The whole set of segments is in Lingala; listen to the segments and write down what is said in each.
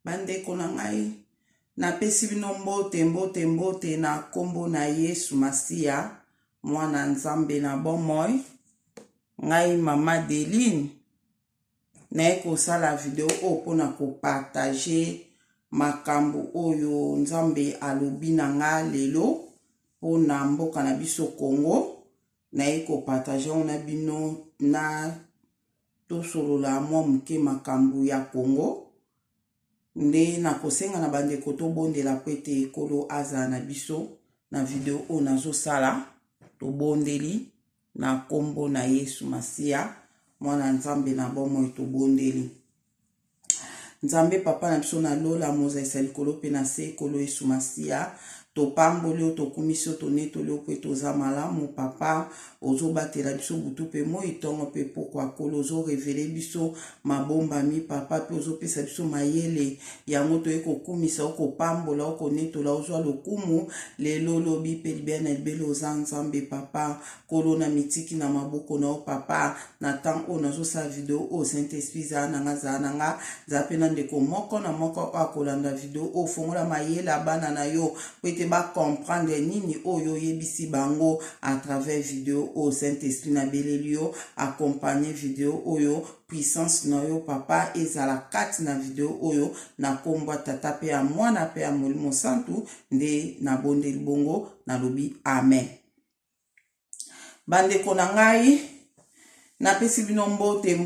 Bandeko na ngai, napesi bino mbote na kombo na Yesu Masia, mwana Nzambe na bomoi. Ngai mama Deline, na kosala video pona ko partager makambo oyo Nzambe alobi na nga lelo pona mboka na biso Congo. Na ko partager na bino na tosolola mwa muke makambo ya Congo. Nde na kosenga na bandeko to bondela pete ekolo aza na biso na video o nazo sala to bondeli na kombo na Yesu Masia, mwana Nzambe na bomoi to bondeli. Nzambe papa na biso na lola moza esali kolo pe na se kolo Yesu Masia, to pamboli to kumiso to neto leo pe to za malamu papa ozo batela biso butu pe moi tongo pe pokwa kolo ozo revele biso mabomba mi papa pe ozo pesa biso mayele ya moto eko kumisa oko pambola oko neto la ozo lokumu lelo lobi pe libene belo za Nzambe papa kolo na mitiki na maboko na o papa na tan o nazo sa video o Saint-Esprit za nanga za pe na ndeko moko na moko akolanda video o fongola mayele abana na yo pete ba comprendre nini oyo yebisi bango à travers vidéo au Saint-Esprit na belelio accompagner vidéo oyo puissance na yo papa ezala kati na vidéo oyo na komba tata pe ya mwana pe ya molimo santu nde na bondeli bongo na lobi amen. Bandeko na ngai napesi bino mbote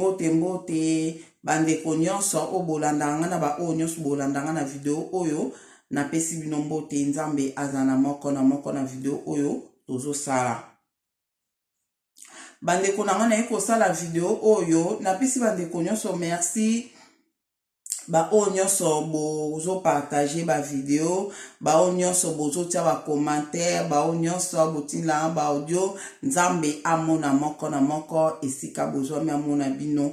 bandeko nyonso o bolandanga na ba o nyonso bolandanga na vidéo oyo na pesi bino mbote. Nzambe azana moko na video oyo tozo sala. Bandeko na ngana eko sala video oyo na pesi bandeko nyonso merci ba o nyonso bozo partager ba video, ba o nyonso bozo tia ba commentaire, ba o nyonso botinla ba audio. Nzambe amona moko na moko esika bozo mi amona bino.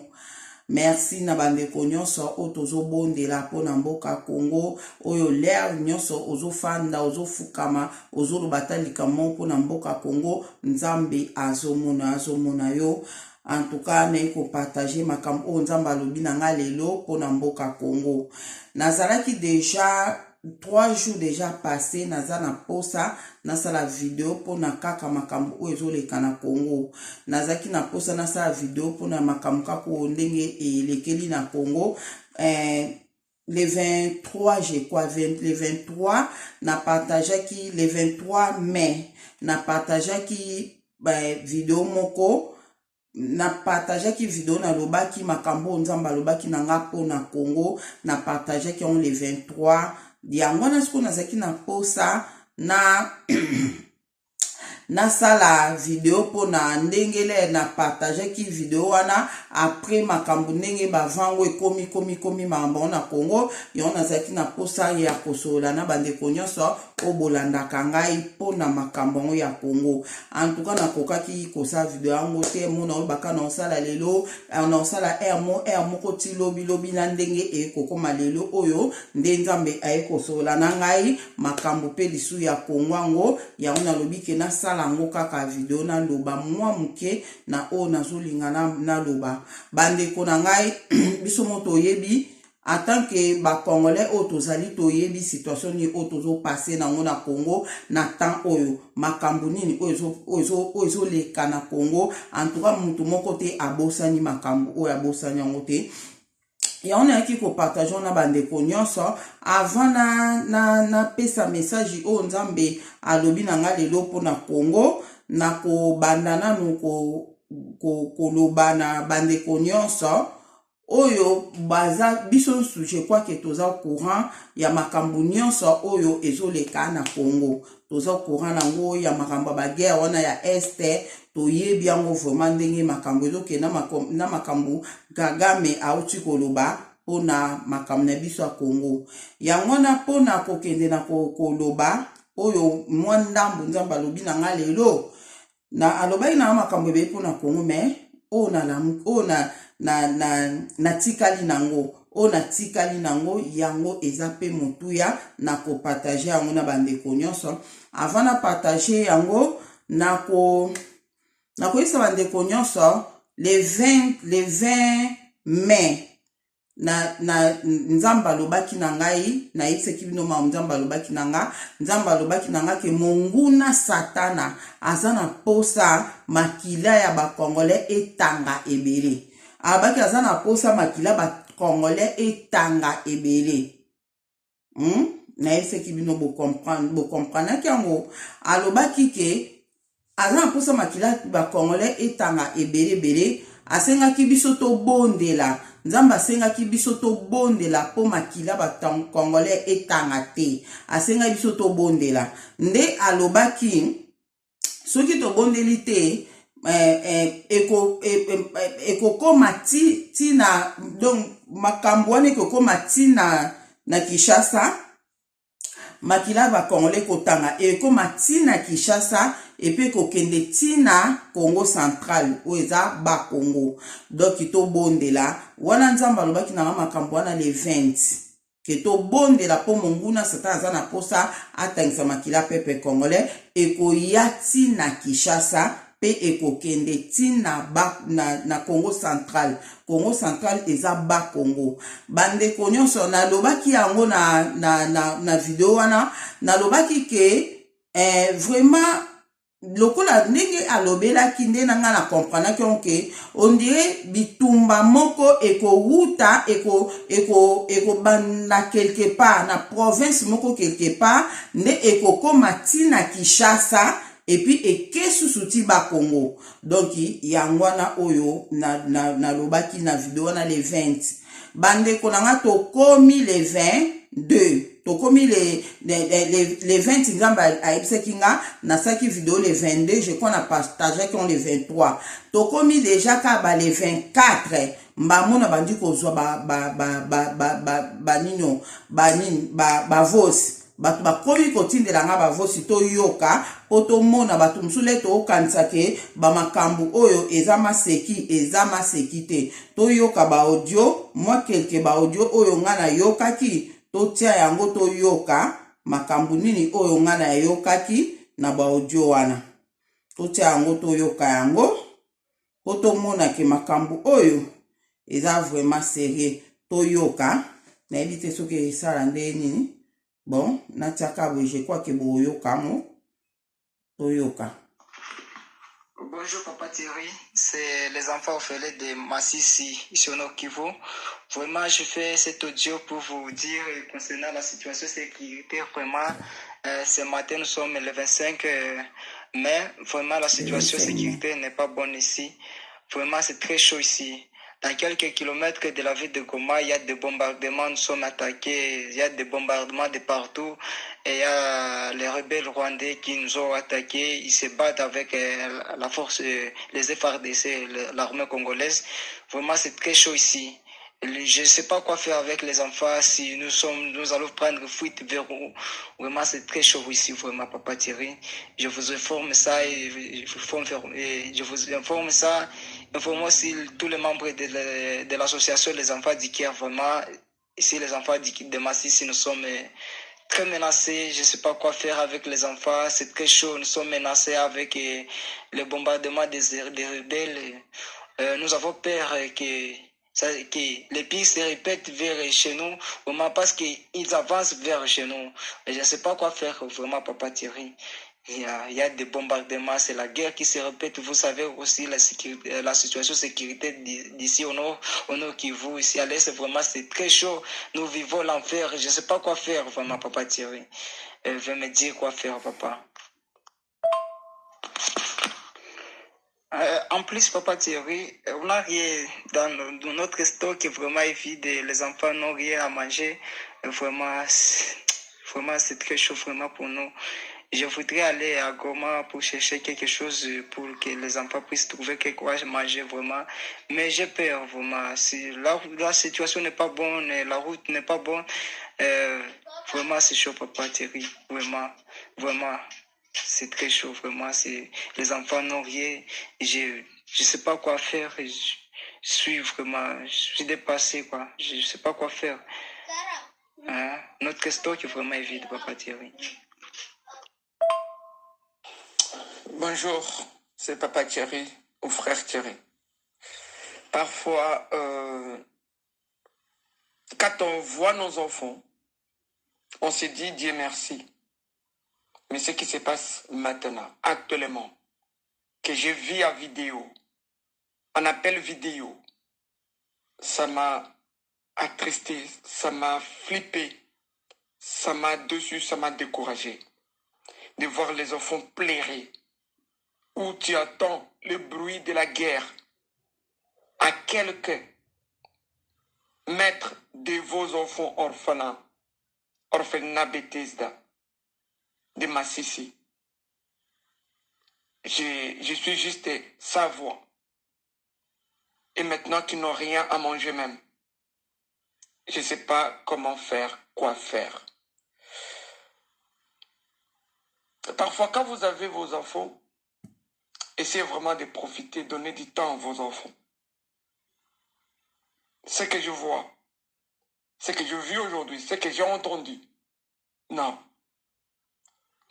Merci na bandeko nyonso o tozo bondela pona mboka Congo oyo leo nyonso ozo fanda ozo fukama ozo lobata likamo pona mboka Congo. Nzambe azomona yo. En tout cas na eko partager makambo o Nzambe alobi na nga lelo pona mboka Congo. Nazalaki déjà 3 jours déjà passé naza na posa na sala video pona kaka makambo o ezoleka na Congo. Nazaki na posa na sala video pona makambo kako ndenge elekeli na Congo. Le 23 je crois le 23 na partageaki le 23 mai na partageaki video moko na partageaki video na lobaki makambo Nzambe lobaki na nga pona Congo na partageaki on le 23 yango na siko nazaki na posa na sala video pona ndengele na partager ki video wana après makambo ndenge bavango ekomi makambo na Congo. Yo nazaki na posa ya kosola na bandeko nyonso o bolandaka ngai pona makambo ya Congo. En tout cas nakokaki kosa video yango te mona obaka na osala lelo na osala mo koti lobi na ndenge ekokoma lelo oyo nde Nzambe ayekosola na ngai makambo pe lisu ya Congo ngo yango na lobi ke na lango kaka video na loba mwa muke na o nazolinga na loba. Bandeko na ngai biso moto yebi en tant que ba congolais o tozali to yebi situation ni o tozo passer na ngona Congo na temps oyo makambo nini ozo leka na Congo. En tout cas mutu moko te abosani makambo o abosani yango te. Ya on a qui ko partageons na bandeko nyonso avant na pesa message o Nzambe alobi na nga lelo pona Congo na ko bandana no ko lobana bandeko nyonso oyo baza biso je crois que toza courant ya makambo nyonso oyo ezoleka na Congo. Toza courant nango ya makambo ba guerre wana ya este to yebi yango vraiment ndenge makambo ezoke na makambo Kagame auti koloba pona makambo na biso ya Congo. Yango na pona kokende na koloba oyo mwandambo Nzambe alobi na nga lelo na alobai na makambo ebe pona Congo mais na tikali nango yango eza pe motuya na ko partager yango na bandeko nyonso. Avant na partager yango na ko isa bandeko nyonso le 20 mai nzambe alobaki na ngai nayebisaki bino makambo nzambe alobaki na nga nzambe alobaki na nga ke monguna satana aza na posa makila ya bakongolais etanga ebele alobaki aza na posa makila bakongolais etanga ebele nayebisaki bino bokompranaki yango alobaki ke aza na posa makila bakongolais etanga ebele asengaki biso tobondela nzambe asengaki biso tobondela po makila bakongolais etanga te asengaki biso tobondela nde alobaki soki tobondeli te ekokoma tina donc makambo wana ekokoma tina na Kinshasa makila bakongolais kotanga ekoma tina Kinshasa epe kokende tina Congo central oyo eza bakongo donc tobondela wana nzambe alobaki na makambo wana le 20 ke tobondela po monguna satana aza na posa atangisa makila pepe congolais ekoya tina Kinshasa pe ekokende tina na Congo central eza bakongo bandeko nyonso nalobaki yango na video wana nalobaki ke vraiment lokola ndenge alobelaki nde nanga na comprendre que on dirait bitumba moko ekowuta ekobanda quelque part na province moko quelque part nde ekokoma tina Kinshasa et puis ekesusu ti bakongo donc yango wana oyo na lobaki na video wana le 20 bandeko nanga tokomi le 22 tokomi les 20 nzambe ayebisaki nga nasaki video le 22 je crois na partage ki on le 23 tokomi déjà ka ba le 24 mbamona bandi kozwa bavosi bato bakomi kotindela nga bavosi toyoka po tomona bato mosule tokanisa ke bamakambo oyo eza maseki te toyoka baaudio mwa kelke baaudio oyo nga nayokaki totia yango toyoka makambo nini oyo nga nayokaki na baaudio wana totia yango toyoka yango po tomona ke makambo oyo eza vraiment sérieux toyoka nayebi te soki esala nde nini bon natiaka boye je crois que boyoka mo toyoka. Bonjour Papa Thierry, c'est les enfants orphelins de Massissi, ici au Nord Kivu. Vraiment, je fais cet audio pour vous dire concernant la situation sécuritaire. Vraiment, ce matin, nous sommes le 25 mai. Vraiment, la situation sécuritaire n'est pas bonne ici. Vraiment, c'est très chaud ici. Dans quelques kilomètres de la ville de Goma, il y a des bombardements, nous sommes attaqués, il y a des bombardements de partout. Et il y a les rebelles rwandais qui nous ont attaqués, ils se battent avec la force, les FARDC, l'armée congolaise. Vraiment, c'est très chaud ici. Je ne sais pas quoi faire avec les enfants, si nous allons prendre fuite vers où. Vraiment, c'est très chaud ici, vraiment, Papa Thierry. Je vous informe ça informe aussi tous les membres de l'association Les Enfants d'Iker. Vraiment, ici, les enfants de Massissi, nous sommes très menacés. Je ne sais pas quoi faire avec les enfants. C'est très chaud. Nous sommes menacés avec le bombardement des rebelles. Nous avons peur que les pays se répètent vers chez nous, vraiment parce qu'ils avancent vers chez nous. Et je ne sais pas quoi faire, vraiment, Papa Thierry. Il y a des bombardements, c'est la guerre qui se répète. Vous savez aussi la situation de sécurité d'ici au nord Kivu, ici à l'est, vraiment c'est très chaud. Nous vivons l'enfer. Je ne sais pas quoi faire, vraiment, Papa Thierry. Veuillez me dire quoi faire, Papa. En plus, Papa Thierry, on n'a rien dans notre stock qui est vraiment vide. Les enfants n'ont rien à manger. Vraiment, c'est très chaud vraiment pour nous. Je voudrais aller à Goma pour chercher quelque chose pour que les enfants puissent trouver quelque chose à manger vraiment. Mais j'ai peur vraiment. Si la situation n'est pas bonne, la route n'est pas bonne, vraiment c'est chaud, Papa Thierry. Vraiment, vraiment. C'est très chaud, vraiment. Les enfants n'ont rien. Je ne sais pas quoi faire. Je suis dépassé, quoi. Je ne sais pas quoi faire. Hein? Notre stock est vraiment vide, Papa Thierry. Bonjour, c'est Papa Thierry ou Frère Thierry. Parfois, quand on voit nos enfants, on se dit Dieu merci. Mais ce qui se passe maintenant, actuellement, que je vis à vidéo, on appelle vidéo, ça m'a attristé, ça m'a flippé, ça m'a dessus, ça m'a découragé. De voir les enfants pleurer, où tu entends le bruit de la guerre à quelques mètres de vos enfants orphelinat Bethesda, de Massissi. Je suis juste sa voix. Et maintenant qu'ils n'ont rien à manger même, je ne sais pas comment faire, quoi faire. Parfois, quand vous avez vos enfants, essayez vraiment de profiter, donner du temps à vos enfants. Ce que je vois, ce que je vis aujourd'hui, ce que j'ai entendu, non.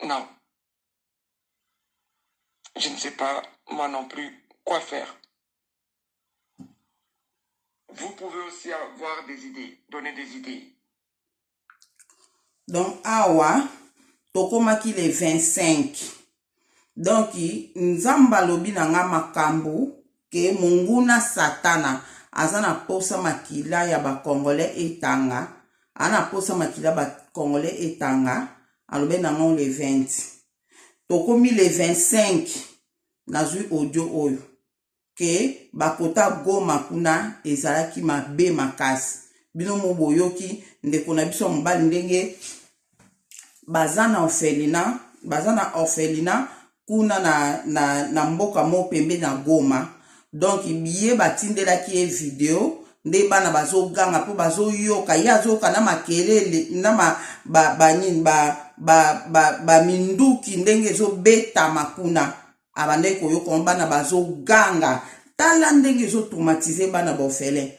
Non. Je ne sais pas, moi non plus, quoi faire. Vous pouvez aussi avoir des idées, donner des idées. Donc, awa, tokomaki le 25. Donc, nzamba lobi na nga makambo, ke munguna satana, azana posa makila ya ba Congolais etanga, ana posa makila ba Congolais etanga, alobe na nga le 20. Tokomi le 25, nazui audio oyo, ke bakota Goma kuna ezalaki mabe makasi. Bino moboyoki, ndeko na biso mobali ndenge, bazana orphelina, kuna na mboka mo pembe na Goma. Donc biye batindelaki e video nde bana bazoganga po bazoyoka ye azoyoka na makelele na ba minduki ndenge ezobetama kuna abande koyoka bana bazoganga. Tala ndenge ezotraumatize bana baorphelin,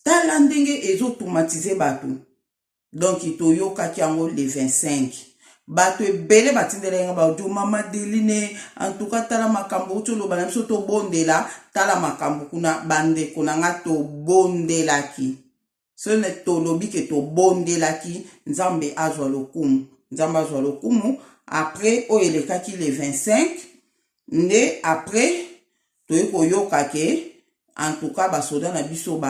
tala ndenge ezotraumatize bato. Donc toyokaki yango le 25. Bato ebele batindelenga baodio mama Deline, en tout cas tala makambo toloba na biso to bondela, tala makambo kuna bandeko na nga to bondelaki. Ce ne tolobi ke to bondelaki, nzambe azwa lokumu. Nzambe azwa lokumu. Après oyelekaki le 25, nde après toyeko yoka ke en tout cas basoda na biso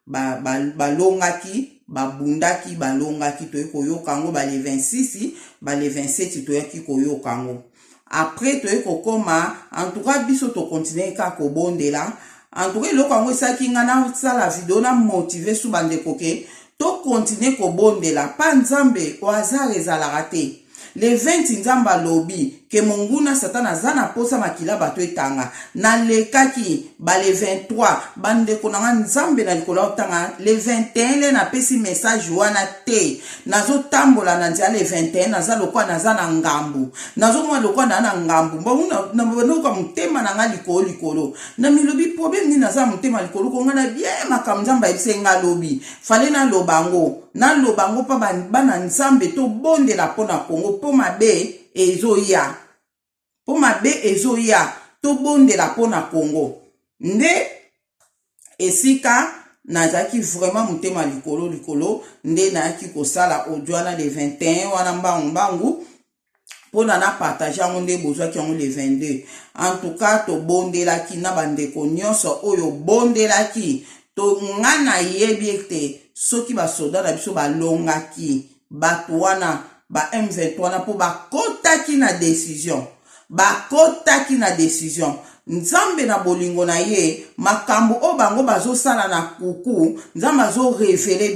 balongaki, babundaki balongaki toyeko yoka ngo ba le 26, ba le 27 toyaki koyoka ngo. Après toyeko koma, en tout cas biso to continuer ka ko bondela. En tout cas loko ngo esaki nga na sala video na motiver su bandeko ke to continuer ko bondela pa nzambe o hasard ezalaka te. Le 20 nzamba lobi ke monguna satana zana posa makila bato etanga na lekaki ba le 23 bandeko na nzambe na likola otanga le 21 le na pesi message wana te nazo tambola na nzia le 21 naza lokwa naza na ngambu nazo mwa lokwa na ngambu mbona na bonoka mutema na nga likolo na milobi problème ni naza mutema likolo ko ngana bien makamzamba esenga lobi fale na lobango pa bana nzambe to bondela pona Kongo po mabe ezoya. Po mabe ezoya to bondela pona Kongo. Nde esika nazaki vraiment mutema likolo nde nayaki kosala ojoana le 21 wana mbangu pona na partage yango nde bozwaki yango le 22. En tout cas to bondelaki na bandeko nyonso oyo bondelaki to ngana yebi ete soki basoda na biso balongaki bato wana ba M23 wana po bakotaki na décision nzambe na bolingo na ye makambo o bango bazosala na kuku nzambe azo revele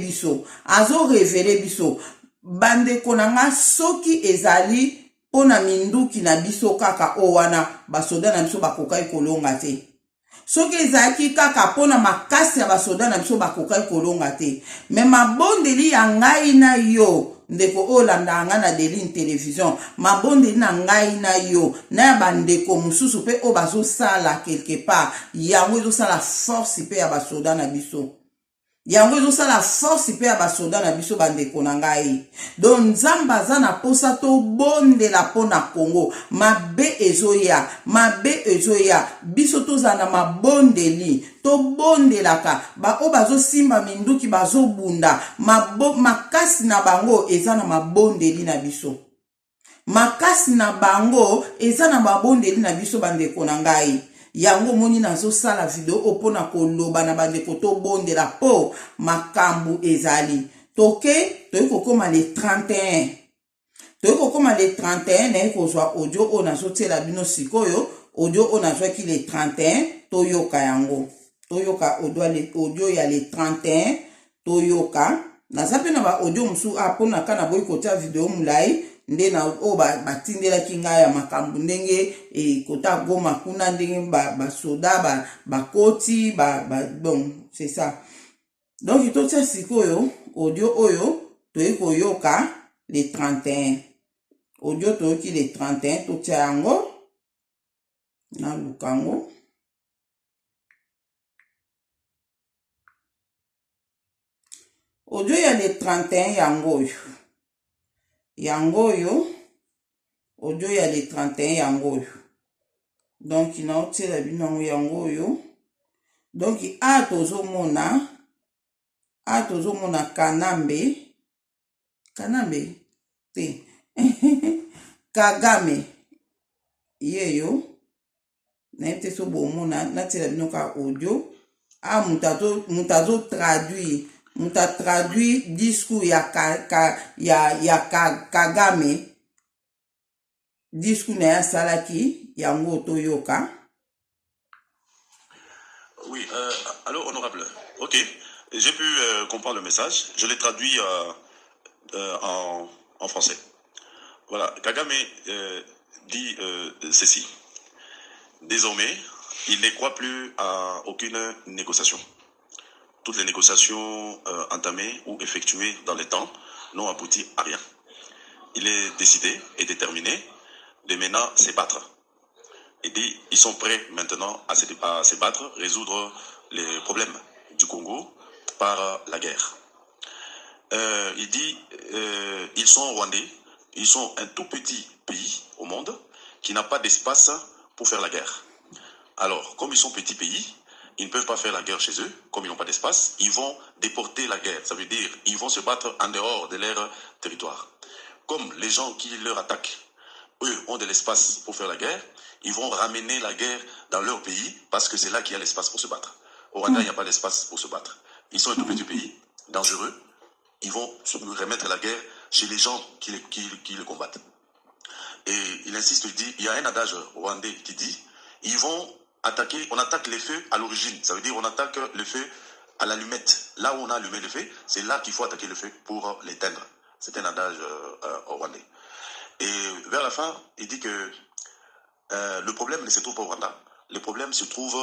biso bandeko na nga soki ezali pona minduki na biso kaka o wana basoda na biso bakokai kolonga te. Soki ezaki kaka pona makasi ya basoda na biso bakokai kolonga te. Me mabondeli ya ngai na yo ndeko olanda nga na Deline Télévision, mabondeli na ngai na yo na bandeko mususu pe o bazosala quelque part yango ezosala force pe ya basoda na biso. yango ezosala force mpe ya basoda na biso bandeko na ngai. Donc nzambe aza na posa tobondela mpo na Congo. Mabe ezoya, mabe ezoya, biso tozala na mabondeli, tobondelaka baoyo bazosimba minduki bazobunda, makasi na bango eza na mabondeli na biso. Makasi na bango eza na mabondeli na biso bandeko na ngai. Yango moni nazo sala video opona koloba na bandeko to bondela po makambu ezali. Toke toyiko koma le 31. Toyiko koma le 31 na ekozwa audio o nazo tela bino sikoyo, audio o nazo ki le 31 toyoka yango. Toyoka audio ya le 31 toyoka. Nazape na ba audio musu apona kana boy kota video mulai. Nde na o batindela kinga ya makambu ndenge kota Goma kuna ndenge basoda bakoti bon c'est ça. Donc to tia sikoyo audio oyo toyiko yoka le 31. Audio toyoki le 31 to tia yango na lukango. Audio ya le 31 yango oyo. Yangoyo, audio ya le 31 yangoyo. Donc na otela bino yangoyo. Donc tozo mona Kanambe te Kagame yeyo na ete so bomona na tela bino ka audio mutazo traduire. Muta traduit discours ya Kagame, discours na ya salaki yango toyoka. Oui, alors honorable, ok, j'ai pu comprendre le message, je l'ai traduit en français. Voilà, Kagame dit ceci. Désormais, il ne croit plus à aucune négociation. Toutes les négociations entamées ou effectuées dans les temps n'ont abouti à rien. Il est décidé et déterminé de maintenant se battre. Il dit ils sont prêts maintenant à se battre, résoudre les problèmes du Congo par la guerre. Il dit ils sont rwandais, ils sont un tout petit pays au monde qui n'a pas d'espace pour faire la guerre. Alors, comme ils sont petits pays, ils ne peuvent pas faire la guerre chez eux, comme ils n'ont pas d'espace, ils vont déporter la guerre. Ça veut dire ils vont se battre en dehors de leur territoire. Comme les gens qui leur attaquent, eux, ont de l'espace pour faire la guerre, ils vont ramener la guerre dans leur pays parce que c'est là qu'il y a l'espace pour se battre. Au Rwanda, il n'y a pas d'espace pour se battre. Ils sont un tout petit pays, dangereux. Ils vont remettre la guerre chez les gens qui le combattent. Et il insiste, il dit, il y a un adage rwandais qui dit, ils vont attaquer, on attaque les feux à l'origine. Ça veut dire on attaque le feu à l'allumette. Là où on a allumé le feu, c'est là qu'il faut attaquer le feu pour l'éteindre. C'est un adage rwandais. Et vers la fin, il dit que le problème ne se trouve pas au Rwanda. Le problème se trouve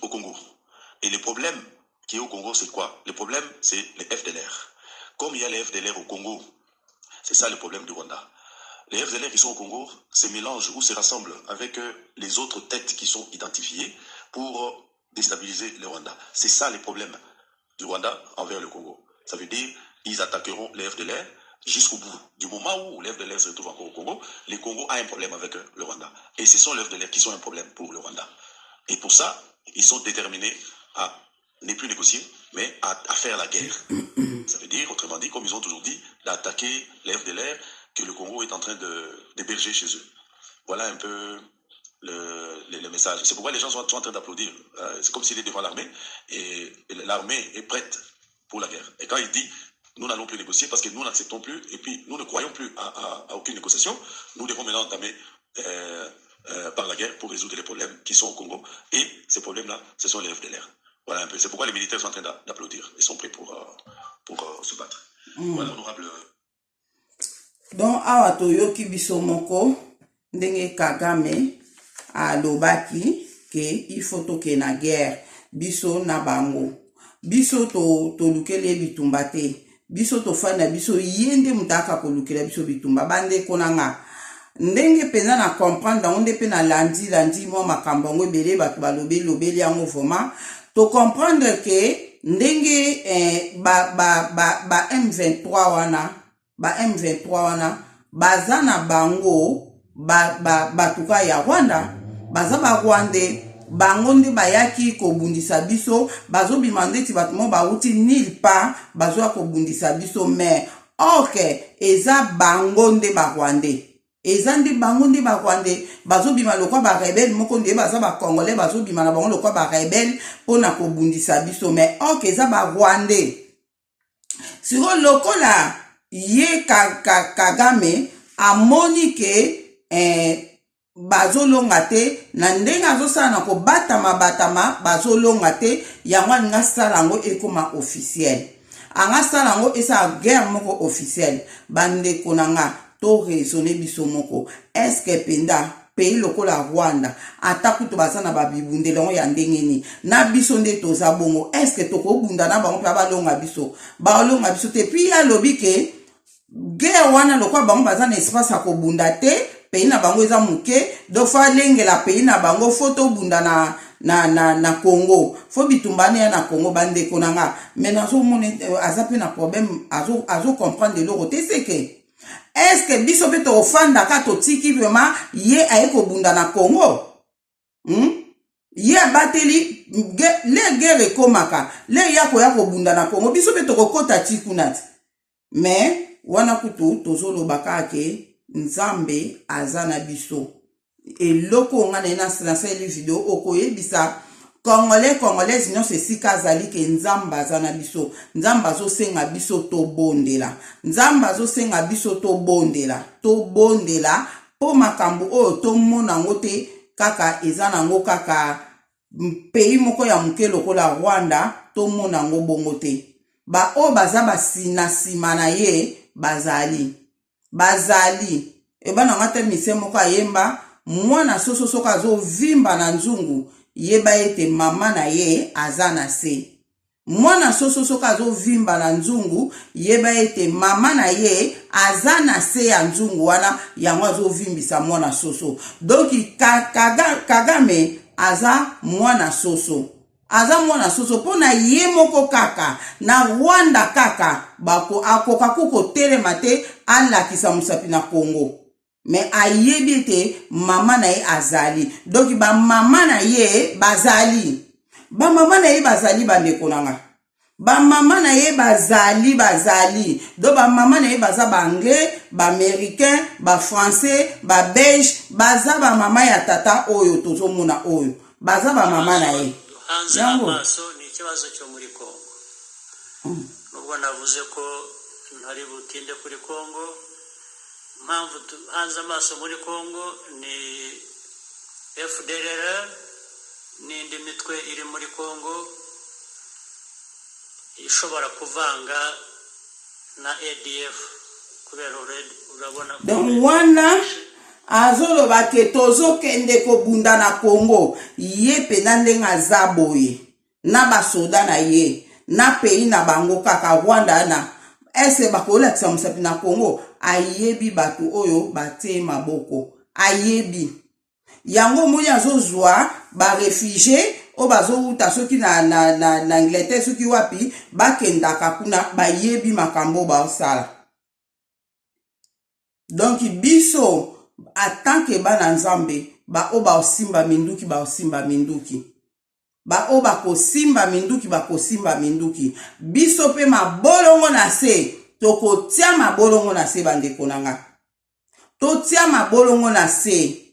au Congo. Et le problème qui est au Congo, c'est quoi? Le problème, c'est les FDLR. Comme il y a les FDLR au Congo, c'est ça le problème du Rwanda. Les FDLR qui sont au Congo se mélangent ou se rassemblent avec les autres têtes qui sont identifiées pour déstabiliser le Rwanda. C'est ça le problème du Rwanda envers le Congo. Ça veut dire ils attaqueront les FDLR jusqu'au bout. Du moment où les FDLR se retrouvent encore au Congo, le Congo a un problème avec le Rwanda. Et ce sont les FDLR qui sont un problème pour le Rwanda. Et pour ça, ils sont déterminés à ne plus négocier, mais à faire la guerre. Ça veut dire, autrement dit, comme ils ont toujours dit, d'attaquer les FDLR que le Congo est en train d'héberger chez eux. Voilà un peu le message. C'est pourquoi les gens sont en train d'applaudir. C'est comme s'il est devant l'armée, et l'armée est prête pour la guerre. Et quand il dit, nous n'allons plus négocier parce que nous n'acceptons plus, et puis nous ne croyons plus à aucune négociation, nous devons maintenant entamer par la guerre pour résoudre les problèmes qui sont au Congo. Et ces problèmes-là, ce sont les FDLR. Voilà un peu. C'est pourquoi les militaires sont en train d'applaudir. Ils sont prêts pour se battre. Voilà, honorable. Donc, awa toyoki biso moko ndenge Kagame alobaki ke il faut toke na guerre biso na bango. Biso to lukele bitumba te. Biso to fana biso yende mutaka ko lukela biso bitumba bande konanga. Ndenge pena na comprendre onde pena landi mo makambo ngo ebele bato balobe lobeli yango vraiment to comprendre que ndenge ba M23 wana baza na bango batuka ya Rwanda, baza ba Rwandais bango nde bayaki kobundisa biso, bazobima ndeti bato mo bauti nulle part bazwa kobundisa biso, mais ok eza bango nde ba Rwandais, eza nde bango nde ba Rwandais bazobima lokwa ba rebelle moko nde baza ba Congolais bazobima na bango lokwa ba rebelle pona kobundisa biso, mais ok eza ba Rwandais. Siko lokola ye Kagame amoni ke bazolonga te na ndenge azosala na kobatama bazolonga te, yango alinga sala yango ekoma officiel, anga sala yango esa guerre moko officiel. Bandeko nanga to raisonner biso moko, eske penda pays lokola Rwanda ata kutu baza na babibundela ngo ya ndenge ni na biso nde toza bongo, eske tokobunda na bango mpe balonga biso te. Puis alobi ke guerre wana lokwa bango baza na espace ya kobunda te, pays na bango eza muke, do fa lengela pays na bango foto bunda na Congo, fo bitumbani ya na Congo. Bandeko nanga maintenant so mone aza pe na problème, azo comprendre loko te seke est-ce que biso pe to ofanda ka to tiki vraiment ye aye ko bunda na Congo, ye abateli le guerre komaka le ya ko bunda na Congo, biso pe to kokota tikunati. Mais wana kutu tozoloba ke Nzambe azana biso eloko nga na sele video okoyebisa Congolais nyonso esika azali ke Nzambe azana biso, Nzambe azosenga biso tobondela, Nzambe azosenga biso tobondela po makambo oyo tomona ngo te kaka eza nango kaka pays moko ya muke lokola Rwanda, tomona ngo bongo te. Ba o baza basina sima na ye bazali ebana ngate mise moko ayemba mwana soso soka azovimba na nzungu, yeba ete mama na ye aza na se. Mwana soso soka azovimba na nzungu, yeba ete mama na ye aza na se ya nzungu wana, yango azovimbisa mwana soso. Donc Kagame aza mwana soso, pona ye moko kaka na Rwanda kaka bako akoka kuko telema te alakisa musapi na Congo, mais ayebi te mama na ye azali. Donc ba mama na ye bazali, bandeko nanga, ba mama na ye bazali, do ba mama na ye baza ba anglais, ba américain, ba français, ba belge, baza ba mama ya tata oyo tozomona oyo, baza ba mama na ye. Hanze amaso ni ikibazo cyo muri Kongo. Nubwo navuze ko ntari butinde kuri Kongo, mpamvu hanze amaso muri Kongo ni FDLR n'indi mitwe iri muri Kongo ishobora kuvanga na ADF kubera urabona donc wana azoloba ke tozokende kobunda na Congo, ye pena ndenga azaboye na basoda na ye na pays na bango kaka Rwanda na ese bakolakisa musapi na Congo, ayebi batu oyo bate maboko, ayebi yango moya azozwa ba réfugié o bazouta soki na Angleterre soki wapi bakendaka kuna, bayebi makambo baosala. Donc biso en tant que bana Nzambe ba o ba osimba minduki ba o ba kosimba minduki biso pe mabolongo na se tokotia mabolongo na se. Bandeko nanga totia mabolongo na se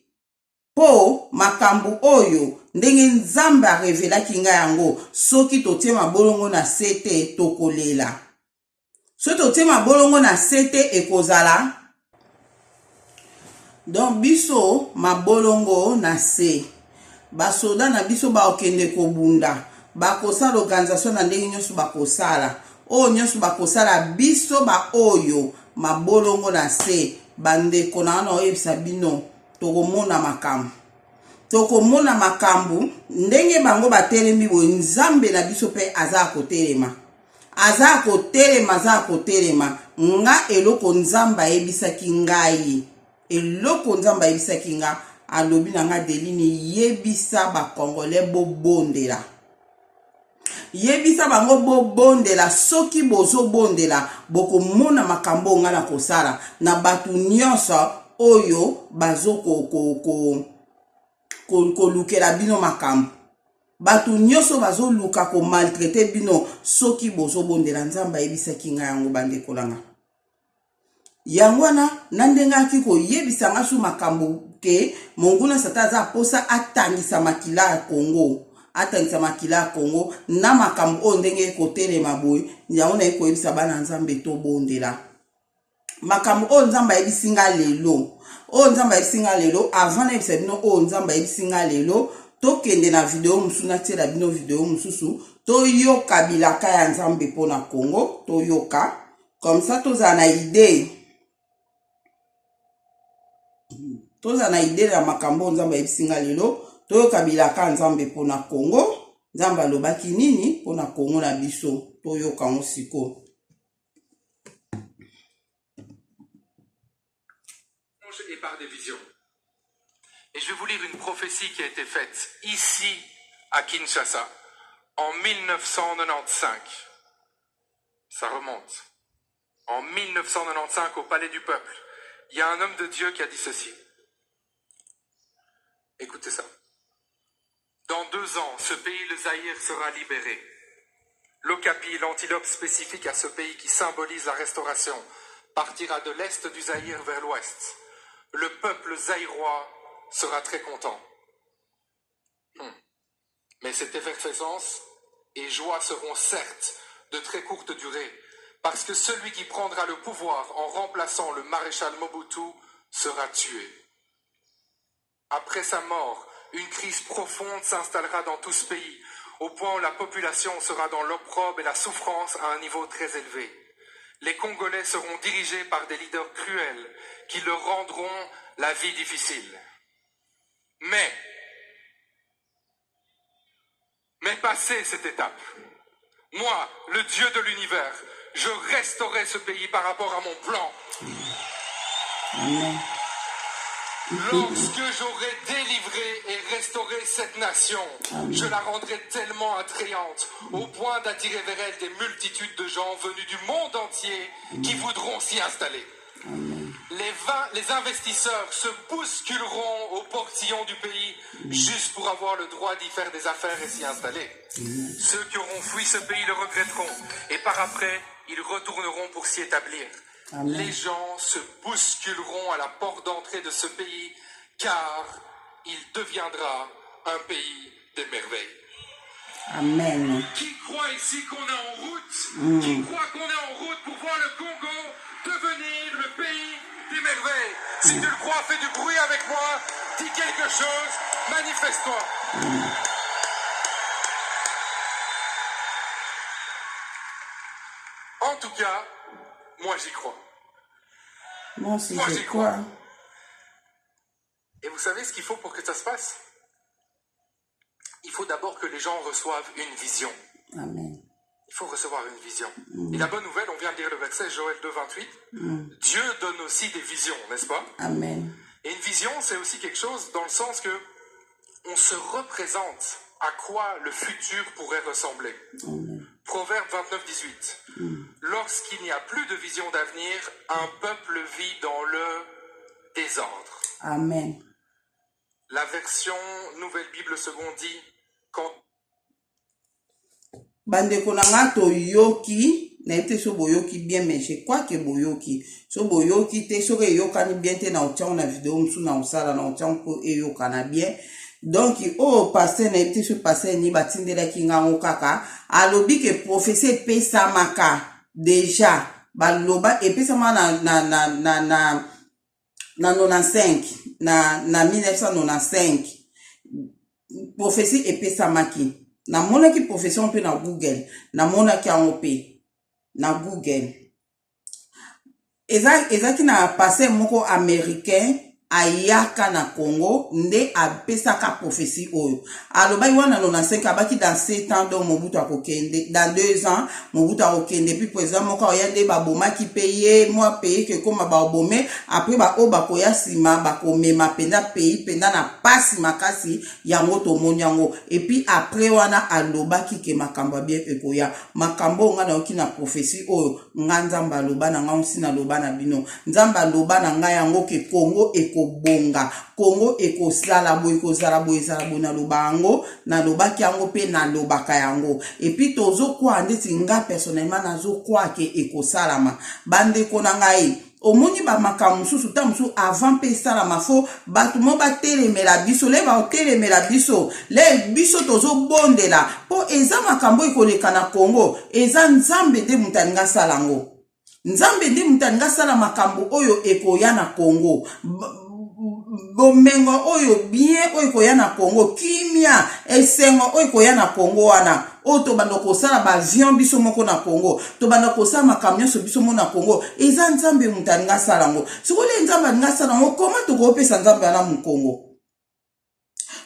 po makambo oyo ndenge Nzambe a revelaki nga yango, soki totia mabolongo na se te tokolela, soki totia mabolongo na se te ekozala. Donc biso mabolongo na se, basoda na biso baokende kobunda, bakosala organisation na ndenge nyonso bakosala, oyo nyonso bakosala biso ba oyo mabolongo na se. Bandeko na wana oyebisa bino tokomona makambo ndenge bango batelemi boye, Nzambe na biso pe aza kotelema nga eloko Nzambe ayebisaki ngai, alobi na nga Deline yebisa ba Congolais bobondela. yebisa bango bobondela soki bozobondela bokomona makambo nga na kosala na batu nyonso oyo bazo kolukela bino makambo batu nyonso bazoluka ko maltraiter bino soki bozobondela nzamba yebisaki nga yango bandeko nanga yango wana nandengaki koyebisa nga su makambo ke monguna sata aza posa atangisa makila ya Congo na makambo oyo ndenge kotelema boye yango na koyebisa bana nzambe to bondela makambo oyo nzambe ayebisinga lelo avant na yebisa bino oyo nzambe ayebisinga lelo tokende na video mususu natiela bino video mususu toyoka bilaka ya nzambe mpona Congo toyoka comme ça tozala na idée ya makambo nzambe ayebisinga lelo toyoka bilaka nzambe mpona Congo nzambe alobaki nini mpona Congo na biso toyoka ngo siko et par des visions. Et je vais vous lire une prophétie qui a été faite ici à Kinshasa en 1995. Ça remonte. En 1995 au Palais du Peuple, il y a un homme de Dieu qui a dit ceci. Écoutez ça. Dans 2 ans, ce pays, le Zaïre, sera libéré. L'Okapi, l'antilope spécifique à ce pays qui symbolise la restauration, partira de l'est du Zaïre vers l'ouest. Le peuple zaïrois sera très content. Mais cette effervescence et joie seront certes de très courte durée, parce que celui qui prendra le pouvoir en remplaçant le maréchal Mobutu sera tué. Après sa mort, une crise profonde s'installera dans tout ce pays, au point où la population sera dans l'opprobre et la souffrance à un niveau très élevé. Les Congolais seront dirigés par des leaders cruels qui leur rendront la vie difficile. Mais passé cette étape, moi, le Dieu de l'univers, je restaurerai ce pays par rapport à mon plan. Amen. Lorsque j'aurai délivré et restauré cette nation, je la rendrai tellement attrayante au point d'attirer vers elle des multitudes de gens venus du monde entier qui voudront s'y installer. Les investisseurs se bousculeront au portillon du pays juste pour avoir le droit d'y faire des affaires et s'y installer. Ceux qui auront fui ce pays le regretteront et par après, ils retourneront pour s'y établir. Amen. Les gens se bousculeront à la porte d'entrée de ce pays car il deviendra un pays des merveilles. Amen. Qui croit ici qu'on est en route, qui croit qu'on est en route pour voir le Congo devenir le pays des merveilles. Si tu le crois, fais du bruit avec moi, dis quelque chose, manifeste-toi. En tout cas, moi j'y crois. Moi aussi, Moi, je j'y crois. Et vous savez ce qu'il faut pour que ça se passe? Il faut d'abord que les gens reçoivent une vision. Amen. Il faut recevoir une vision. Et la bonne nouvelle, on vient de lire le verset Joël 2, 28. Dieu donne aussi des visions, n'est-ce pas? Amen. Et une vision, c'est aussi quelque chose dans le sens que on se représente à quoi le futur pourrait ressembler. Amen. Proverbe 29, 18. Lorsqu'il n'y a plus de vision d'avenir, un peuple vit dans le désordre. Amen. La version Nouvelle Bible Seconde dit quand Bandeko nanga toyoki na ete so boyoki bien mais je crois que boyoki so boyoki te so ke yokani bien te na otchang na video msu na osala na otchang ko eyokana bien donc o pasteur na ete so pasteur ni batindela kinga kaka alobi ke prophétie pesa maka déjà baloba epesa ma na 95 na 1995 prophétie epesa maki na mona ki profession pe na Google na mona ki yango pe na Google eza ki na passé moko américain ayaka na Congo nde apesaka prophétie oyo aloba wana 95 abaki dans 7 ans donc Mobutu akokende dans 2 ans Mobutu akokende puis président moko oyande babomaki payer moi payer que comme babomé après ba o bakoya sima bakomema penda pays penda na pasi makasi yango to monyango et puis après wana alobaki ke makambo bien ekoya makambo nga na okina prophétie oyo nga nzamba loba na nga osina loba na bino nzamba loba na nga yango ke Congo ekobonga Congo ekosala boy kozala boy ezala bona loba yango na lobaki yango pe na lobaka yango et puis tozo kwa ndeti nga personnellement nazo kwa ke ekosalama bande kona ngai omoni ba makamu susu tamusu avant pe salama fo batu mo ba telemela biso le ba telemela biso le biso tozo bondela po eza makambo ekoleka na Congo eza nzambe de mutaninga salango nzambe de mutaninga sala makambo oyo ekoya na Congo bomengo oyo bien oyo ekoya na Congo kimia esengo oyo ekoya na Congo wana o to bando kosala ba avion biso moko na Congo to bando kosala makamyo so biso moko na Congo eza nzambe mutaninga salango sikole nzambe nga salango koma to ko pesa nzambe na mu Congo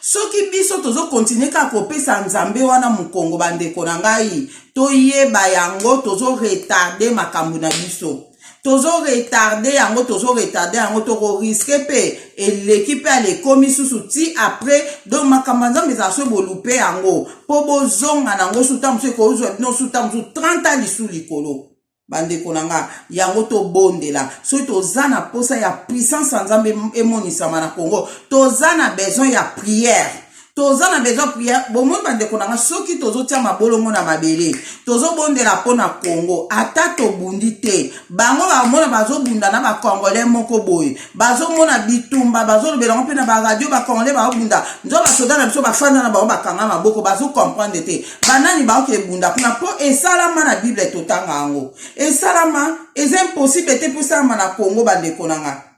soki biso tozo continuer ka kopesa nzambe wana mu Congo bandeko na ngai toyeba yango tozo retarder makambo na biso tozo retarder yango toko risquer pe l'équipe a les commis sous ti après donc makambo nzambe za so bolupe yango po bozonga nango sutam se ko zo no sutam 30 ans lisu likolo bandeko nanga yango to bondela so tozana posa ya puissance nzambe emonisama na Congo tozana besoin ya prière tozana besoin prière bomoni bandeko nanga soki tozotia mabolongo na mabele tozo bondela pona Congo ata to bundi te bango ba mona bazo bunda na ba congolais moko boy bazo mona bitumba bazo lobela mpe na ba radio ba congolais ba bunda nzo ba soda na biso ba fanda na ba kanga maboko bazo comprendre te banani ba ke bunda kuna po esalama na Bible totanga yango esalama est impossible te pour ça na Congo bandeko nanga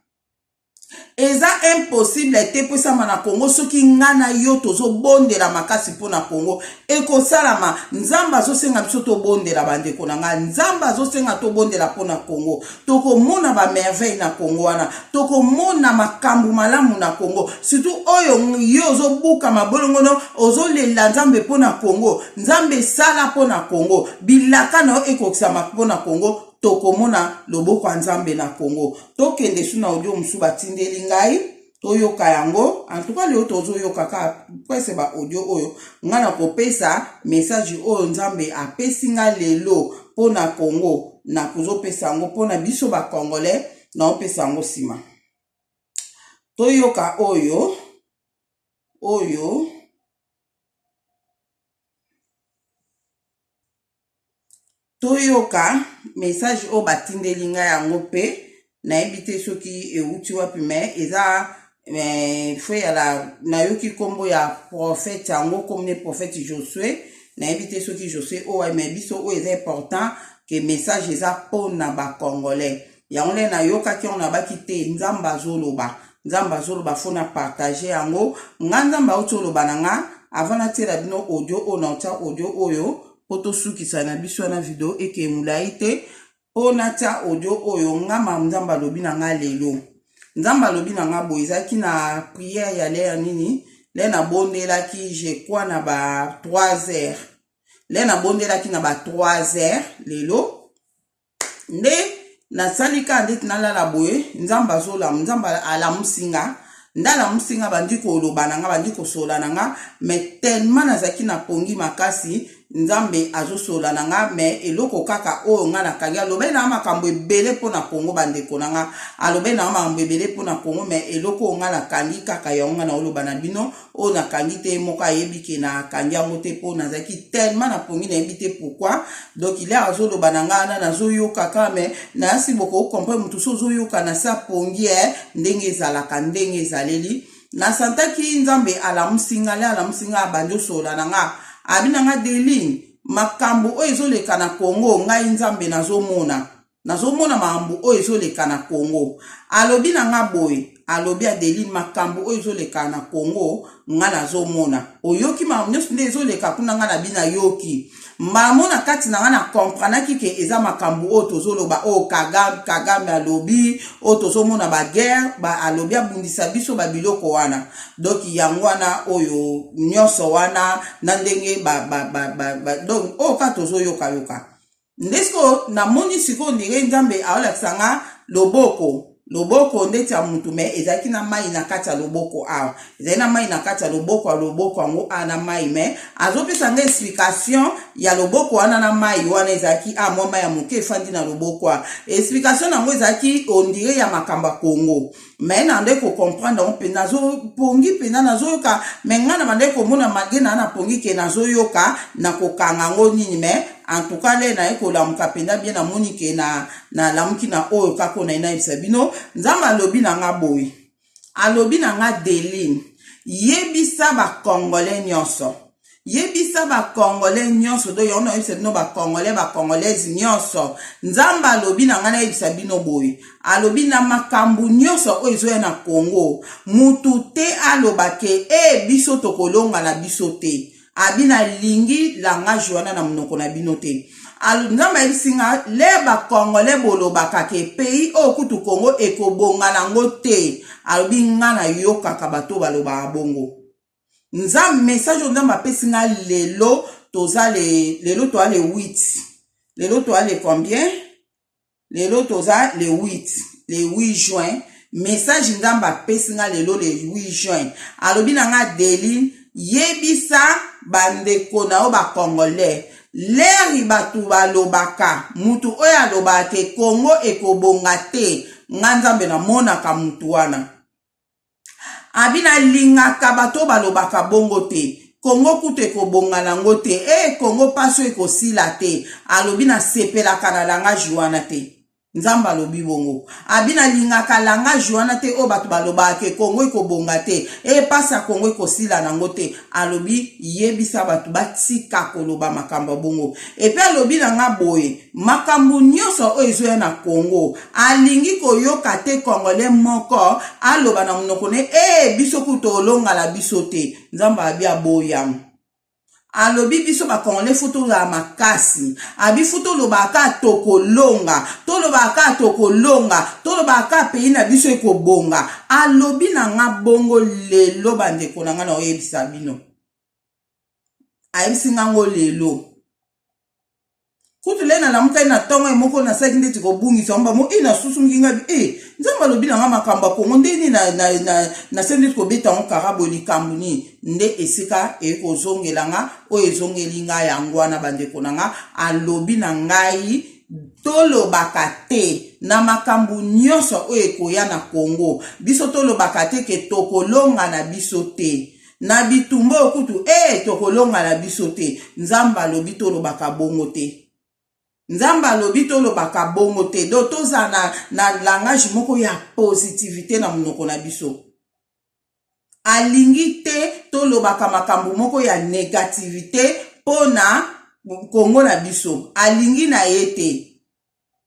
eza impossible te pour ça na Congo soki ngana yo tozo bondela makasi pona Congo ekosalama nzamba zo senga biso to bondela bandeko nanga nzamba zo senga to bondela pona Congo toko mona ba merveille na Congo wana toko mona makambu malamu na Congo surtout oyo yo zo buka mabolongo no ozo lela nzambe pona Congo nzambe sala pona Congo bilaka no ekokisama pona Congo tokomona loboko ya nzambe na Congo tokende suna audio musu batindeli ngai toyoka yango en tout cas leo tozoyoka ka kwese ba audio oyo ngana kopesa message oyo nzambe apesinga lelo pona Congo na kuzopesa yango pona biso ba congolais na opesa yango sima toyoka oyo toyoka message o batindeli nga yango pe na ebite soki euti wapi me eza frère ya la na yoki kombo ya prophète yango comme prophète Josué na ebite soki Josué o wa me biso o eza important que message eza pona ba congolais yango le na yoka ki on abaki te nzamba zoloba fona partager yango nzamba otoloba nanga avant na tela bino audio o na tia audio oyo poto sukisa na biso na video eke mulaite ona tia audio oyo ngama nzamba lobi na nga lelo nzamba lobi na nga boizaki na prière ya le nini le na bondela ki je crois na ba 3 heures le na bondela ki na ba 3 heures lelo nde na salika ndeti na lala boye nzamba zola nzamba ala musinga ndala musinga bandiko loba na nga bandiko sola na nga mais tellement nazaki na pongi makasi nzambe azosola na nga mais eloko kaka oyo nga na kangi alobe na makambo ebele pona Congo bandeko na nga alobe na makambo ebele pona Congo mais eloko nga na kangi kaka ya nga na oloba na bino o na kangi te moko ayebike na kangi yango te pona zaki tellement na pongi na ebite pourquoi donc il a azoloba na nga na zoyoka kaka mais na si boko comprendre mutu so zoyoka na sa pongi ndenge ezalaka ndenge ezaleli na santaki nzambe ala musinga banjo sola na nga abina nga deline makambo oyo ezoleka na Congo ngai nzambe nazomona makambo oyo ezoleka na Congo alobi na nga boye alobi adeline makambo oyo ezoleka na Congo nga nazomona oyoki makambo nyonso nde ezoleka kuna nga na bina yoki Maman na kati na nga na comprendre ki eza makambu o tozoloba o Kagame alobi o tozomona ba guerre ba alobi abundisa biso ba biloko wana. Donc yango wana oyo nyonso wana na ndenge donc o ka tozoyoka yoka. Ndesko na moni siko ndire Nzambe aolakisa nga loboko ndeti ya mutu me ezaki na mai na kati ya loboko awa. Ezaki na mai na kati ya loboko yango ana mai me azopesa nga explication ya loboko wana na mai wana ezaki mwa mai ya moke efandi na loboko. Explication nango ezaki ondire ya makamba Kongo. Me na nde ko comprendre on pe nazo pongi pe na nazo yoka me ngana mande ko mona magena na pongi ke nazo yoka na ko kanga ngo nini me en tout cas le na eko la mukapenda bien na moni ke na lamuki na oyo kako na ina ibisabino Nzambe alobi na nga boy alobi na nga Deline yebisa ba Congolais nyonso yebisa ba Congolais nyonso do yona ibisabino ba Congolaises nyonso Nzambe alobi na nga na ibisabino boy alobi na makambu nyonso oyo ezoya na Congo mutu te alobake biso tokolonga na biso te abina lingi langage wana na monoko na bino te. Nzambe ebisinga le ba Congolais bolobaka ke pays o kutu Congo ekobonga nango te alobi nga na yokaka bato baloba bongo. Nzambe message Nzambe apesinga lelo toza lelo toa le 8. Lelo toa le combien? Lelo toza le 8 juin. Message Nzambe apesinga lelo le 8 juin. Alobi na nga Deline yebisa bandeko na o ba Congolais leri batu balobaka mutu oyo alobaka ke Congo ekobonga te nga Nzambe na monaka mutu wana abina lingaka bato balobaka bongo te Congo kutu ekobonga nango te Congo paso ekosila te alobi na sepelaka na langage wana te Nzambe alobi bongo abina lingaka langage wana te o bato balobaka ke Congo ekobonga te pasa Congo ekosila nango te alobi yebisa bato batika koloba makambo bongo epe alobi na nga boye makambo nyonso oyo ezoya na Congo alingi koyoka te Congolais moko aloba na monoko ne biso kuto olonga la biso te Nzambe abi aboyam alobi biso ba Congolais futo la makasi abi futo lobaka tokolonga tolobaka pays na biso ekobonga alobi na nga bongo lelo bandeko na nga na oyebisa bino ayebisinga ngo lelo kutu le na lamuka na tongo emoko na saki ndeti kobungisa mba mo ina susu mkinga Nzambe alobi na nga makamba Kongo ndeni na sendeti kobeta ngo karabo likambu ni nde esika ekozongela nga oyo ezongeli nga yango wana bandeko na nga alobi na ngai tolobaka te na makambu nyonso oyo ekoya na Congo biso tolobaka te ke tokolonga na biso te na bitumbo okutu tokolonga na biso te Nzambe alobi tolobaka bongo te Nzambe alobi tolobaka bongo te do toza na langage moko ya positivité na monoko na biso alingi te tolobaka makambu moko ya négativité pona Congo na biso alingi na yete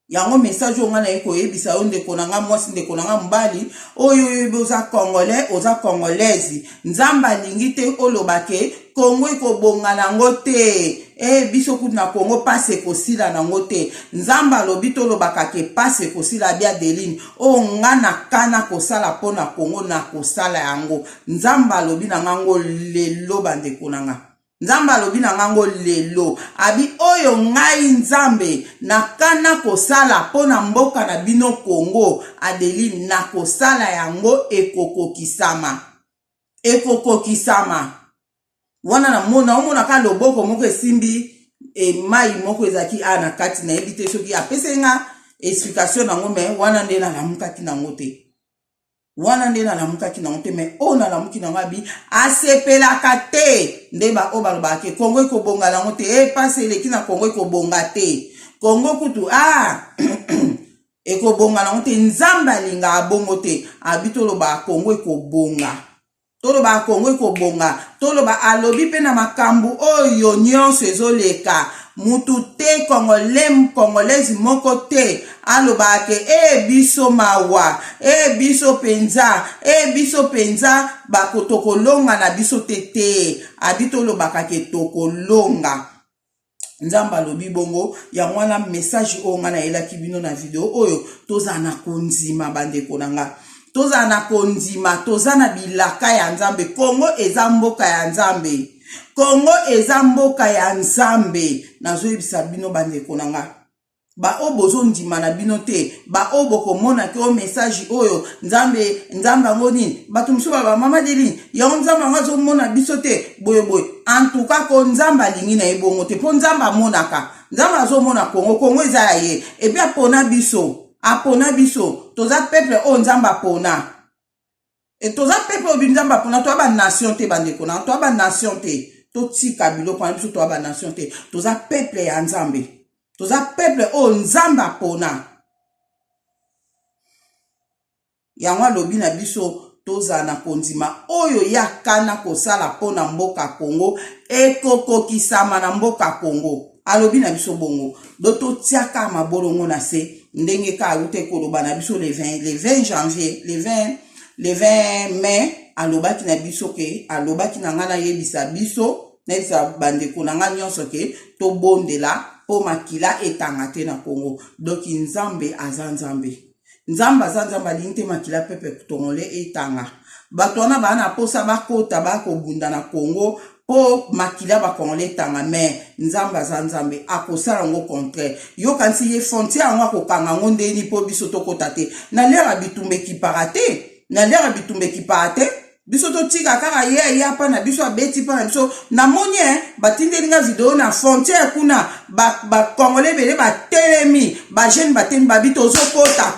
yango message onga na eko yebisa yo ndeko na nga mwasi ndeko na nga mbali oyo oza Congolais oza Congolaise Nzambe alingi te olobake Congo ekobonga nango te biso kutu na Congo pase ekosila nango te Nzambe alobi tolobaka ke pase ekosila bia Deline nga na kana kosala pona Congo na kosala yango Nzambe alobi na ngango lelo bandeko na nga Nzambe alobi na ngango lelo abi oyo ngai Nzambe na kana kosala pona mboka na bino Congo Adeline na kosala yango ekokokisama wana na mona ka loboko moko esimbi mai moko ezaki na kati na ebite soki apesenga explication nango me wana nde na lamukaki nango te me na lamuki nango abi asepelaka te nde ba o balobaka Congo ekobonga nango te pase eleki na Congo ekobonga te Congo kutu ekobonga nango te Nzambe alinga abongo te abi toloba Congo ekobonga toloba alobi pe na makambu oyo nyonso ezoleka mutu te Congolaise moko te alobake biso mawa biso penza bakotokolonga na biso te abi tolobaka ke tokolonga nzamba lobi bongo ya wana message o nga na elaki bino na video oyo toza na konzima bandeko nanga toza na konzima toza na bilaka ya nzambe Kongo eza mboka ya nzambe Kongo eza mboka ya nzambe nazoyebisa bino bandeko nanga ba obozo ndima na bino te ba oboko mona ke o message oyo nzambe ngoni batumso ba mama deli ya nzamba ngazo mona biso te boye en tout cas ko nzamba lingi na ebongo te po nzamba monaka nzamba zo mona Kongo eza ye et bien apona biso toza peuple o nzamba pona et toza peuple o nzamba pona to ba nation te bandeko na to ba nation te to tika bilo pona biso to ba nation te toza peuple ya nzambe toza peuple o nzamba pona yango alobi na biso toza na konzima oyo yakana kosala pona mboka Kongo ekokokisama na mboka Kongo alobi na biso bongo do totiaka mabolongo na se ndenge ka awute koloba na biso le 20 janvier le 20 mai alobaki na biso ke alobaki na nga na yebisa biso na yebisa bandeko na nga nyonso ke tobondela po makila etanga te na Kongo donc nzambe aza nzambe aza nzambe alingi te makila pepe tongole etanga bato wana bana posa bakota bakobunda na Kongo po makila bakongole etanga mais nzambe aza nzambe akosala ngo contraire yokanisi ye frontière yango akokanga ngo ndeni po biso tokota te na lera bitumba ekipara te biso totika kaka ye ya pa na biso abeti pa na biso na monye batindeli nga video na frontière kuna ba congolais bele ba telemi ba jeune bateni babi tozokota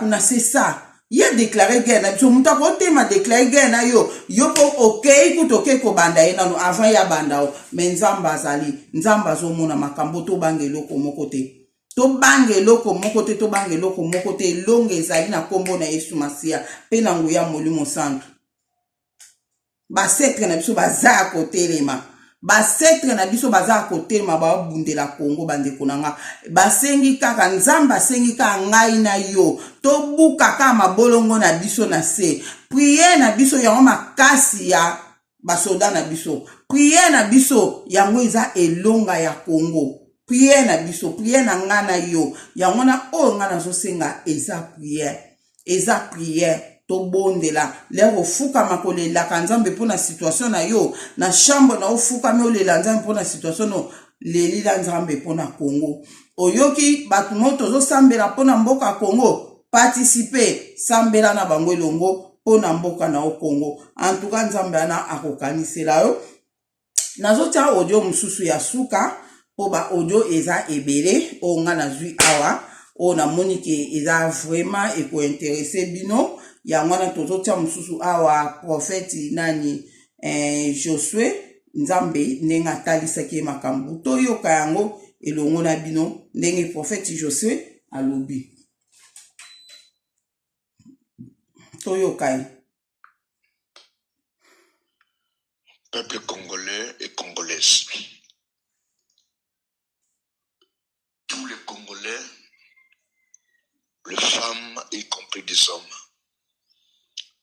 kuna c'est ça ye déclaré guerre na biso muta ko tema déclaré guerre na yo po okay kutoke ko banda ye nano avant ya banda o mais nzamba azali nzamba zo mona makambo to bangeloko moko te to bangeloko moko te longe ezali na kombo na Yesu Masia pe na nguya molimo santu basetre na biso baza kotelema babundela Kongo bandeko nanga basengi kaka nzamba asengi kaka ngai na yo tobuka kaka mabolongo na biso na se prier na biso yango makasi ya basoda na biso prier na biso yango eza elonga ya Kongo prier na biso prier na nga na yo yango na o nga na zosenga eza prier to bondela lero fuka makolela kanzambe pona situation na yo na chambre na ofuka me olela nzambe pona situation no lelila nzambe pona Kongo oyoki batu moto zo sambela pona mboka Kongo participer sambela na bango elongo pona mboka na o Kongo en tout cas nzambe ana akokanisela yo nazotia audio mususu ya suka po ba audio eza ebele o nga na zui awa o na monike eza vraiment eko intéressé bino ya ngwana tozotia mususu awa prophète nani Josué nzambe ndenge atalisaki makambo toyoka yango elongo na bino ndenge prophète Josué alobi toyoka. Peuple congolais et congolaises, tous les Congolais, les femmes y compris des hommes,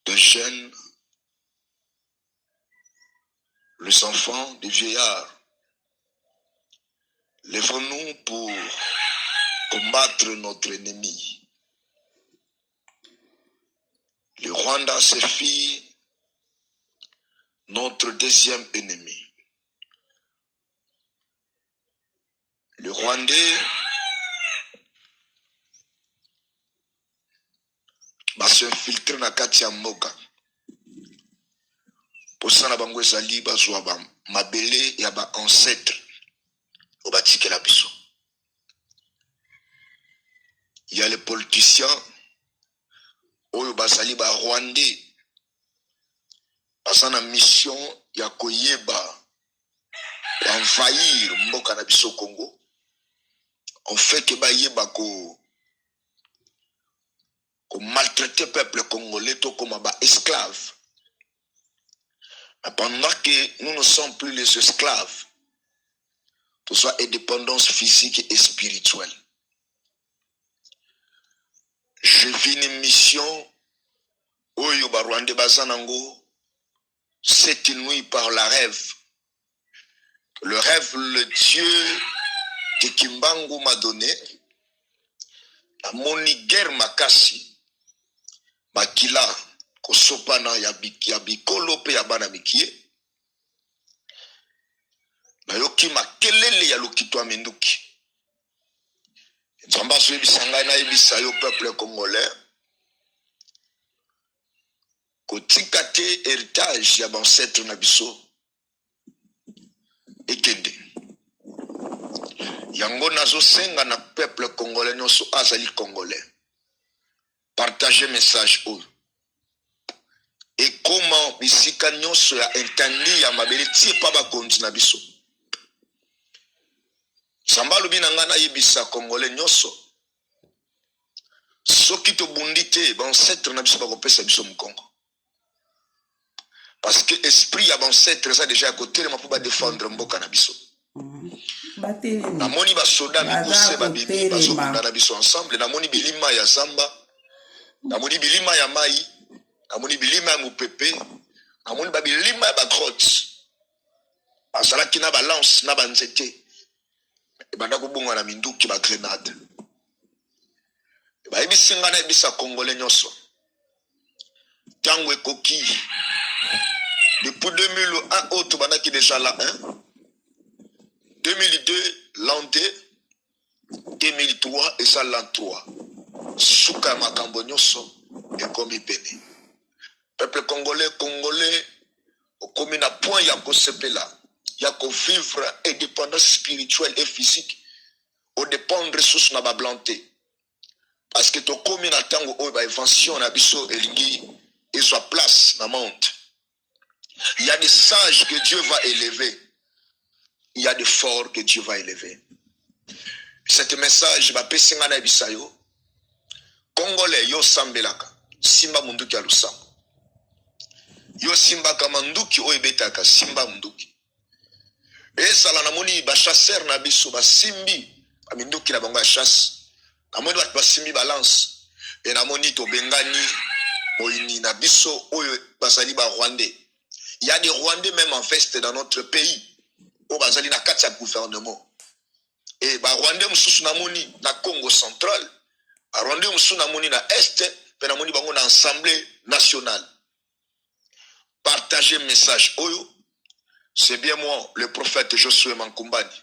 des jeunes, les enfants, des vieillards, lèvons-nous pour combattre notre ennemi. Le Rwanda se fit notre deuxième ennemi. Le Rwandais va s'infiltrer na kati ya mboka. Posana bango ezali bazwa ba mabele ya ba ancêtre o batikela biso. Il y a les politiciens oyo bazali ba Rwandais basana mission ya koyeba envahir mboka na biso Congo. On fait que bayeba ko maltraiter peuple congolais tout comme ba esclaves. Mais pendant que nous ne sommes plus les esclaves, tout soit indépendance physique et spirituelle. Je vis une mission oyo ba Rwandais bazanango cette nuit par la rêve Le rêve, le Dieu que Kimbangu m'a donné, la moni guerre makasi, makila, kosopana ya bikolo pe ya bana mikie, na yoki makelele ya lokitwa menduki. Nzamba zo ebisanga na ebisa yo peuple congolais, kotika te héritage ya ancêtre na biso, ekende. Yango nazo senga na peuple congolais nyonso azali congolais. Partagez message ou. Et comment bisika nyonso ya entendi ya mabele tie pa ba konti na biso. Sambalo binanga na yebisa congolais nyonso. Soki to bundite ba ancêtre na biso ba kopesa biso mukongo. Parce que esprit ya ba ancêtre ça déjà à côté de ma pour ba défendre mboka na biso. Na moni ba soda bikose ba bibi ba zobunda na biso ensemble, na moni bilima ya zamba, na moni bilima ya mai, na moni bilima ya mupepe, na moni ba bilima ya ba grotte. Azalaki na ba lance na ba nzete. E banda ko bunga na minduki ba grenade. E ba ebisinga na ebisa congolais nyonso. Tango ekoki depuis 2001 autre bandaki déjà là 2002 l'an 2, 2003 et ça l'an 3. Souka makambo nyonso et komi pene. Peuple congolais au komi na point ya ko sepela, ya ko vivre indépendance spirituelle et physique au dépendre sous na ba blanté. Parce que to komi na tango o ba invention na biso elingi et soit place na monde. Il y a des sages que Dieu va élever. Il y a des forts que Dieu va élever. Cet message va passer à Bisayo. Congolais yo sambelaka. Simba munduki alusam. Yo simba kamanduki oebetaka simba munduki. Et ça la namoni ba chasseur na biso ba simbi aminduki na bango chasse. Namoni ba simbi balance. Et namoni to bengani moini na biso oyo basali ba Rwandais. Il y a des Rwandais même en veste dans notre pays. Au bazali na kati ya gouvernement. Et ba Rwandais mususu na moni na Congo central. Ba Rwandais mususu na moni na est, pe na moni bango na assemblée nationale. Partagez message oyo. C'est bien moi, le prophète Josué Mankumbani,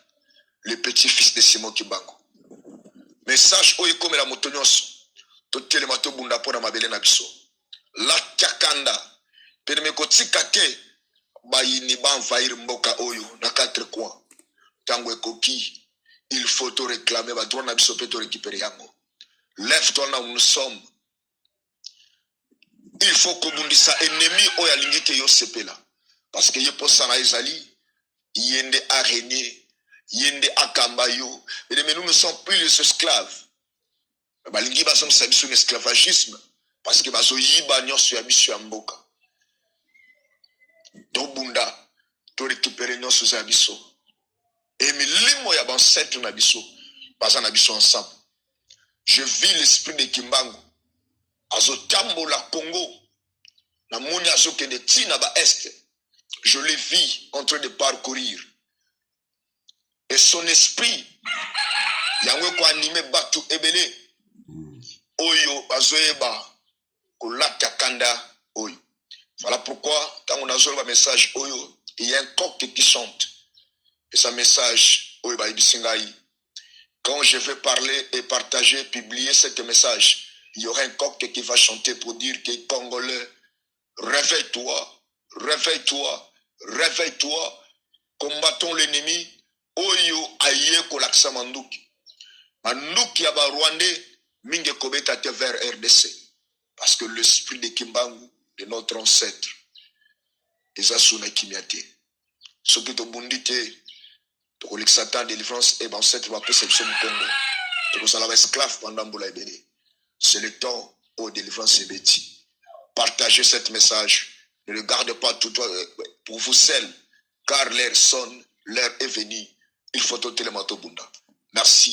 le petit-fils de Simon Kimbangu. Message oyo comme la motonyonso. Totele mato bunda pona mabele na biso. La Tiakanda. Perme kotika ke bayini ba envahir mboka oyo na quatre coins. Tango ekoki, il faut te réclamer ba droit na biso pe to récupérer yango. Lève-toi là où nous sommes. Il faut que bundisa ennemi oyo alingi ke yo sepela. Parce que yepo sana ezali yende a régner, yende akamba yo. Mais nous ne sommes plus les esclaves. Balingi ba sommes sabiso esclavagisme parce que bazo yiba nyonso ya biso ya mboka. Dobunda to récupérer nyonso za biso. Et milimo ya ancêtre na biso basa na biso ensemble. Je vis l'esprit de Kimbangu azotambo la Congo na moni azokende tina ba est. Je le vis en train de parcourir. Et son esprit yango ko animé batu ebele oyo bazoeba ko lata kanda oyo. Voilà pourquoi, quand on a un message, il y a un coq qui chante. Et ce message, quand je vais parler et partager, publier ce message, il y aura un coq qui va chanter pour dire que Congolais, réveille-toi, réveille-toi, réveille-toi, combattons l'ennemi. Oyo aye kolaksa manduki. Manduki aba Rwandais, minge kobeta te vers RDC. Parce que l'esprit de Kimbangu, de notre ancêtre, Ezasuna Kimiate. Ce qui te bundite, pour le Satan délivrance et ancêtre va perception du Congo. Pour ça la esclave pendant Boula Ebele. C'est le temps où délivrance est bêtis. Partagez ce message. Ne le gardez pas tout pour vous seul, car l'heure sonne, l'heure est venue. Il faut ôter le manteau bunda. Merci.